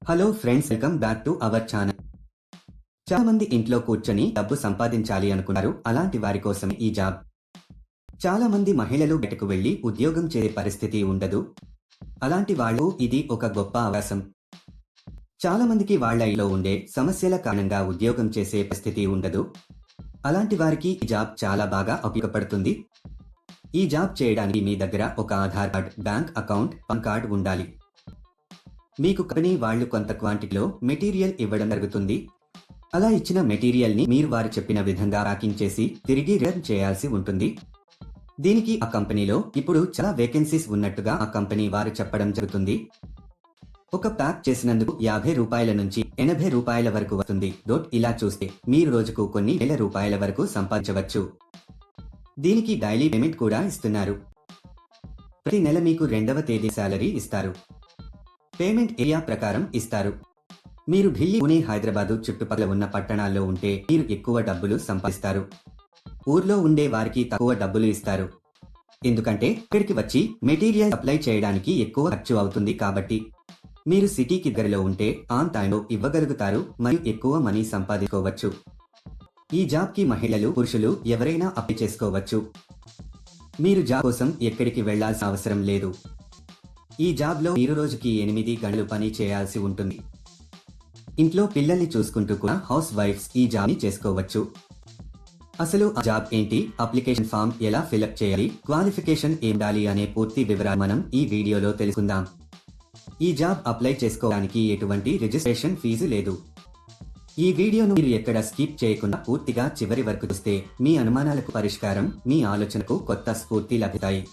Hello friends, welcome back to our channel. చాలా మంది ఇంట్లో కూర్చొని డబ్బు సంపాదించాలి అనుకున్నారు. అలాంటి వారి కోసం ఈ జాబ్. చాలా మంది మహిళలు బయటకు వెళ్లి ఉద్యోగం చేసే పరిస్థితి ఉండదు. అలాంటి వాళ్ళు ఇది ఒక గొప్ప అవకాశం. చాలా మందికి వాళ్ళ ఇంట్లో ఉండే సమస్యల కారణంగా ఉద్యోగం చేసే పరిస్థితి ఉండదు. అలాంటి వారికి ఈ జాబ్ చాలా బాగా ఉపయోగపడుతుంది. ఈ జాబ్ చేయడానికి మీ దగ్గర ఒక Aadhaar card, bank account, pan card ఉండాలి. మీకు కంపెనీ వాళ్ళు కొంత క్వాంటిటీలో మెటీరియల్ ఇవ్వడం జరుగుతుంది. అలా ఇచ్చిన మెటీరియల్ ని మీరు వారు చెప్పిన విధంగా ప్యాకింగ్ చేసి తిరిగి రిటర్న్ చేయాల్సి ఉంటుంది. దీనికి ఆ కంపెనీలో ఇప్పుడు చాలా వేకెన్సీస్ ఉన్నట్టుగా ఆ కంపెనీ వారు చెప్పడం జరుగుతుంది. ఒక ప్యాక్ చేసినందుకు 50 రూపాయల నుంచి 80 రూపాయల వరకు వస్తుంది. ఇలా చూస్తే మీరు రోజుకు కొన్ని వేల రూపాయల వరకు సంపాదించవచ్చు. దీనికి డైలీ పేమెంట్ కూడా ఇస్తున్నారు. ప్రతి నెల మీకు 2వ తేదీ శాలరీ ఇస్తారు. పేమెంట్ ఏరియా ప్రకారం ఇస్తారు. మీరు ఢిల్లీ, పుణె, హైదరాబాదు చుట్టుపక్కల ఉన్న పట్టణాల్లో ఉంటే మీరు ఎక్కువ డబ్బులు సంపాదిస్తారు. ఊర్లో ఉండే వారికి తక్కువ డబ్బులు ఇస్తారు. ఎందుకంటే ఇక్కడికి వచ్చి మెటీరియల్ సప్లై చేయడానికి ఎక్కువ ఖర్చు అవుతుంది. కాబట్టి మీరు సిటీకి దగ్గరలో ఉంటే ఆన్ టైంలో ఇవ్వగలుగుతారు మరియు ఎక్కువ మనీ సంపాదించుకోవచ్చు. ఈ జాబ్ కి మహిళలు, పురుషులు ఎవరైనా అప్లై చేసుకోవచ్చు. మీరు జాబ్ కోసం ఎక్కడికి వెళ్లాల్సిన అవసరం లేదు. ఈ జాబ్లో మీరు రోజుకి 8 గంటలు పని చేయాల్సి ఉంటుంది. ఇంట్లో పిల్లల్ని చూసుకుంటూ కూడా హౌస్ వైఫ్స్ ఈ జాబ్ని చేసుకోవచ్చు. అసలు ఆ జాబ్ ఏంటి, అప్లికేషన్ ఫామ్ ఎలా ఫిలప్ చేయాలి, క్వాలిఫికేషన్ ఏండాలి అనే పూర్తి వివరాలు మనం ఈ వీడియోలో తెలుసుకుందాం. ఈ జాబ్ అప్లై చేసుకోవడానికి ఎటువంటి రిజిస్ట్రేషన్ ఫీజు లేదు. ఈ వీడియోను మీరు ఎక్కడ స్కిప్ చేయకుండా పూర్తిగా చివరి వరకు చూస్తే మీ అనుమానాలకు పరిష్కారం, మీ ఆలోచనకు కొత్త స్ఫూర్తి లభిస్తాయి.